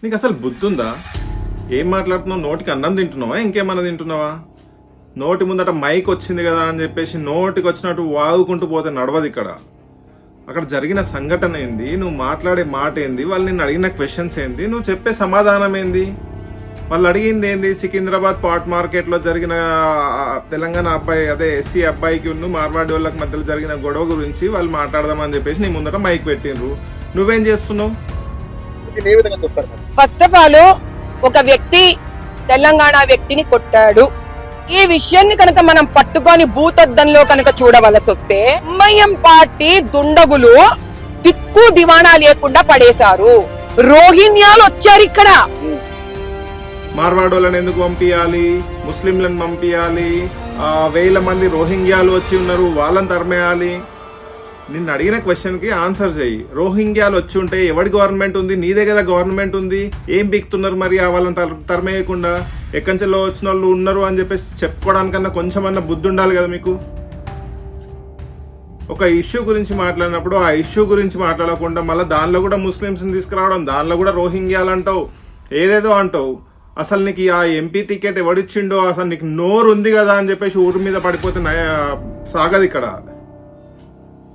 నీకు అసలు బుద్ధి ఉందా? ఏం మాట్లాడుతున్నావు? నోటికి అన్నం తింటున్నావా, ఇంకేమన్నా తింటున్నావా? నోటి ముందట మైక్ వచ్చింది కదా అని చెప్పేసి నోటికి వచ్చినట్టు వాగుకుంటూ పోతే నడవదు ఇక్కడ. అక్కడ జరిగిన సంఘటన ఏంది, నువ్వు మాట్లాడే మాట ఏంది, వాళ్ళు నిన్ను అడిగిన క్వశ్చన్స్ ఏంది, నువ్వు చెప్పే సమాధానం ఏంది? వాళ్ళు అడిగింది ఏంది? సికింద్రాబాద్ పాట్ మార్కెట్లో జరిగిన తెలంగాణ అబ్బాయి, అదే ఎస్సీ అబ్బాయికి మార్వాడి వాళ్ళకి మధ్యలో జరిగిన గొడవ గురించి వాళ్ళు మాట్లాడదామని చెప్పేసి నీ ముందట మైక్ పెట్టిండ్రు. నువ్వేం చేస్తున్నావు? ఫస్ట్ ఆఫ్ ఆల్ ఒక వ్యక్తి తెలంగాణ వ్యక్తిని కొట్టాడు. ఈ విషయాన్ని కనుక మనం పట్టుకొని భూతద్దంలో కనుక చూడవలసి వస్తే ఎంఐఎం పార్టీ దుండగులు దిక్కు దివాణా లేకుండా పడేశారు. రోహింగ్యాలు వచ్చారు ఇక్కడ. మార్వాడోళ్ళని ఎందుకు పంపించాలి? ముస్లింలను పంపించాలి. 1000 మంది రోహింగ్యాలు వచ్చి ఉన్నారు, వాళ్ళని తరిమేయాలి. నిన్ను అడిగిన క్వశ్చన్ కి ఆన్సర్ చెయ్యి. రోహింగ్యాలు వచ్చి ఉంటే ఎవడి గవర్నమెంట్ ఉంది? నీదే కదా గవర్నమెంట్ ఉంది. ఏం బిక్తున్నారు మరి? వాళ్ళని తరిమేయకుండా ఎక్కంచెల్లో వచ్చిన వాళ్ళు ఉన్నారు అని చెప్పేసి చెప్పుకోవడానికన్నా కొంచెమన్నా బుద్ధి ఉండాలి కదా మీకు. ఒక ఇష్యూ గురించి మాట్లాడినప్పుడు ఆ ఇష్యూ గురించి మాట్లాడకుండా మళ్ళీ దానిలో కూడా ముస్లిమ్స్ని తీసుకురావడం, దానిలో కూడా రోహింగ్యాలు అంటావు, ఏదేదో అంటావు. అసలు నీకు ఆ ఎంపీ టికెట్ ఎవడిచ్చిండో, అసలు నీకు నోరు ఉంది కదా అని చెప్పేసి ఊరి మీద పడిపోతే సాగదు ఇక్కడ.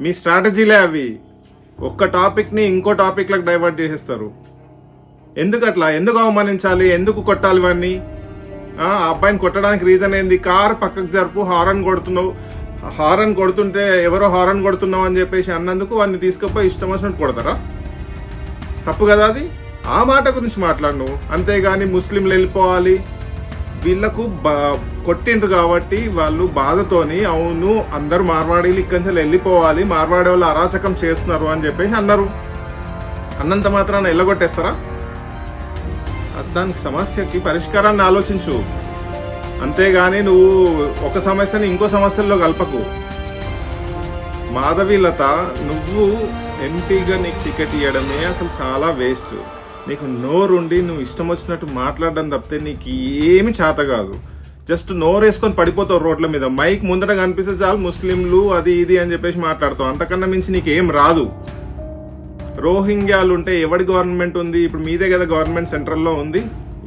మీ స్ట్రాటజీలే అవి. ఒక్క టాపిక్ని ఇంకో టాపిక్లకు డైవర్ట్ చేసేస్తారు. ఎందుకు అట్లా? ఎందుకు అవమానించాలి? ఎందుకు కొట్టాలి ఇవన్నీ? ఆ అబ్బాయిని కొట్టడానికి రీజన్ ఏంది? కార్ పక్కకు జరుపు, హారన్ కొడుతున్నావు. హారన్ కొడుతుంటే ఎవరో హారన్ కొడుతున్నావు అని చెప్పేసి అన్నందుకు వాడిని తీసుకుపోయి ఇష్టం వచ్చినట్టు కొడతారా? తప్పు కదా అది. ఆ మాట గురించి మాట్లాడు. అంతేగాని ముస్లింలు వెళ్ళిపోవాలి, వీళ్లకు కొట్టిండ్రు కాబట్టి వాళ్ళు బాధతోని అవును అందరు మార్వాడీలు ఇక్కడి నుంచి వెళ్ళిపోవాలి, మార్వాడి వాళ్ళు అరాచకం చేస్తున్నారు అని చెప్పేసి అన్నారు. అన్నంత మాత్రాన ఎల్లగొట్టేస్తారా? దానికి సమస్యకి పరిష్కారాన్ని ఆలోచించు. అంతేగాని నువ్వు ఒక సమస్యని ఇంకో సమస్యల్లో కలపకు. మాధవీలత, నువ్వు ఎంపీగా నీకు టికెట్ ఇవ్వడమే అసలు చాలా వేస్ట్. నీకు నోరుండి నువ్వు ఇష్టం వచ్చినట్టు మాట్లాడడం తప్పితే నీకు ఏమి చేత కాదు. జస్ట్ నోరు వేసుకొని పడిపోతావు రోడ్ల మీద. మైక్ ముందట కనిపిస్తే చాలు ముస్లింలు అది ఇది అని చెప్పేసి మాట్లాడతావు. అంతకన్నా మించి నీకేం రాదు. రోహింగ్యాలు ఉంటే ఎవడి గవర్నమెంట్ ఉంది? ఇప్పుడు మీదే కదా గవర్నమెంట్ సెంట్రల్లో ఉంది.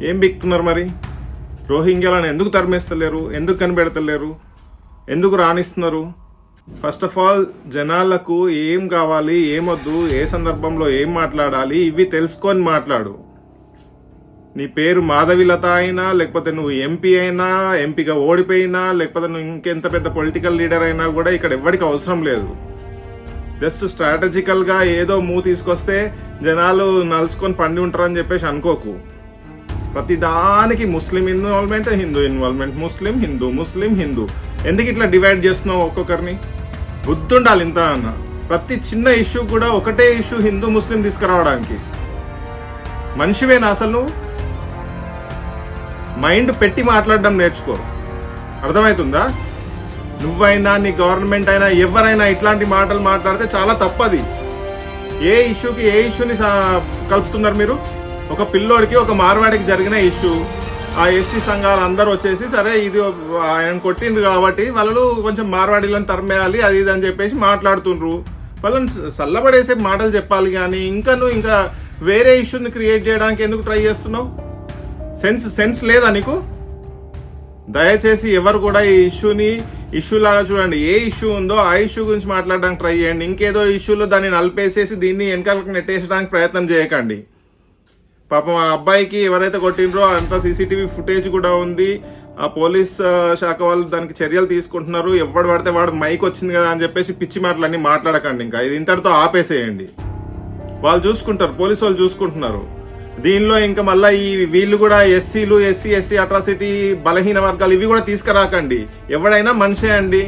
ఏం బిక్కుతున్నారు మరి? రోహింగ్యాలను ఎందుకు తరిమేస్తలేరు? ఎందుకు కనిపెడతలేరు? ఎందుకు రాణిస్తున్నారు? ఫస్ట్ ఆఫ్ ఆల్ జనాలకు ఏం కావాలి, ఏమొద్దు, ఏ సందర్భంలో ఏం మాట్లాడాలి ఇవి తెలుసుకొని మాట్లాడు. నీ పేరు మాధవీలత అయినా, లేకపోతే నువ్వు ఎంపీ అయినా, ఎంపీగా ఓడిపోయినా, లేకపోతే నువ్వు ఇంకెంత పెద్ద పొలిటికల్ లీడర్ అయినా కూడా ఇక్కడ ఎవరికి అవసరం లేదు. జస్ట్ స్ట్రాటజికల్గా ఏదో తీసుకొస్తే జనాలు నలుసుకొని పండి ఉంటారని చెప్పేసి అనుకోకు. ప్రతిదానికి ముస్లిం ఇన్వాల్వ్మెంట్, హిందూ ఇన్వాల్వ్మెంట్, ముస్లిం హిందూ, ముస్లిం హిందూ. ఎందుకు ఇట్లా డివైడ్ చేస్తున్నావు ఒక్కొక్కరిని? బుద్ధి ఉండాలి ఇంత అన్న. ప్రతి చిన్న ఇష్యూ కూడా ఒకటే ఇష్యూ హిందూ ముస్లిం తీసుకురావడానికి. మనిషివేనా అసలు నువ్వు? మైండ్ పెట్టి మాట్లాడడం నేర్చుకో. అర్థమవుతుందా? నువ్వైనా నీ గవర్నమెంట్ అయినా ఎవరైనా ఇట్లాంటి మాటలు మాట్లాడితే చాలా తప్పది. ఏ ఇష్యూని కలుపుతున్నారు మీరు? ఒక పిల్లోడికి, ఒక మార్వాడికి జరిగిన ఇష్యూ, ఆ ఎస్సీ సంఘాలు అందరూ వచ్చేసి సరే ఇది ఆయన కొట్టిండ్రు కాబట్టి వాళ్ళు కొంచెం మార్వాడీలను తరిమేయాలి అది ఇది అని చెప్పేసి మాట్లాడుతుండ్రు. వాళ్ళని చల్లబడేసే మాటలు చెప్పాలి కానీ ఇంకా వేరే ఇష్యూని క్రియేట్ చేయడానికి ఎందుకు ట్రై చేస్తున్నావు? సెన్స్ లేదా నీకు? దయచేసి ఎవరు కూడా ఈ ఇష్యూ లాగా చూడండి. ఏ ఇష్యూ ఉందో ఆ ఇష్యూ గురించి మాట్లాడడానికి ట్రై చేయండి. ఇంకేదో ఇష్యూలో దాన్ని నలిపేసేసి దీన్ని వెనకాలకు నెట్టేసడానికి ప్రయత్నం చేయకండి. పాపం ఆ అబ్బాయికి ఎవరైతే కొట్టిండ్రో అంత సీసీటీవీ ఫుటేజ్ కూడా ఉంది. ఆ పోలీస్ శాఖ వాళ్ళు దానికి చర్యలు తీసుకుంటున్నారు. ఎవడు పడితే వాడు మైక్ వచ్చింది కదా అని చెప్పేసి పిచ్చి మాటలన్నీ మాట్లాడకండి. ఇంకా ఇది ఇంతటితో ఆపేసేయండి. వాళ్ళు చూసుకుంటారు, పోలీసు వాళ్ళు చూసుకుంటున్నారు. దీనిలో ఇంకా మళ్ళీ వీళ్ళు కూడా ఎస్సీలు, ఎస్సీ ఎస్టీ అట్రాసిటీ, బలహీన వర్గాలు ఇవి కూడా తీసుకురాకండి. ఎవడైనా మనిషే అండి.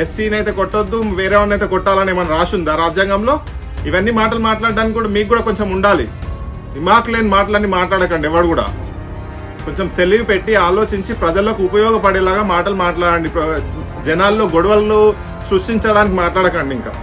ఎస్సీని అయితే కొట్టొద్దు, వేరే వాళ్ళని అయితే కొట్టాలని ఏమైనా రాసుందా రాజ్యాంగంలో? ఇవన్నీ మాటలు మాట్లాడడానికి కూడా మీకు కూడా కొంచెం ఉండాలి. దిమాక్ లేని మాటలన్నీ మాట్లాడకండి. ఎవడు కూడా కొంచెం తెలివి పెట్టి ఆలోచించి ప్రజలకు ఉపయోగపడేలాగా మాటలు మాట్లాడండి. జనాల్లో గొడవలు సృష్టించడానికి మాట్లాడకండి ఇంకా.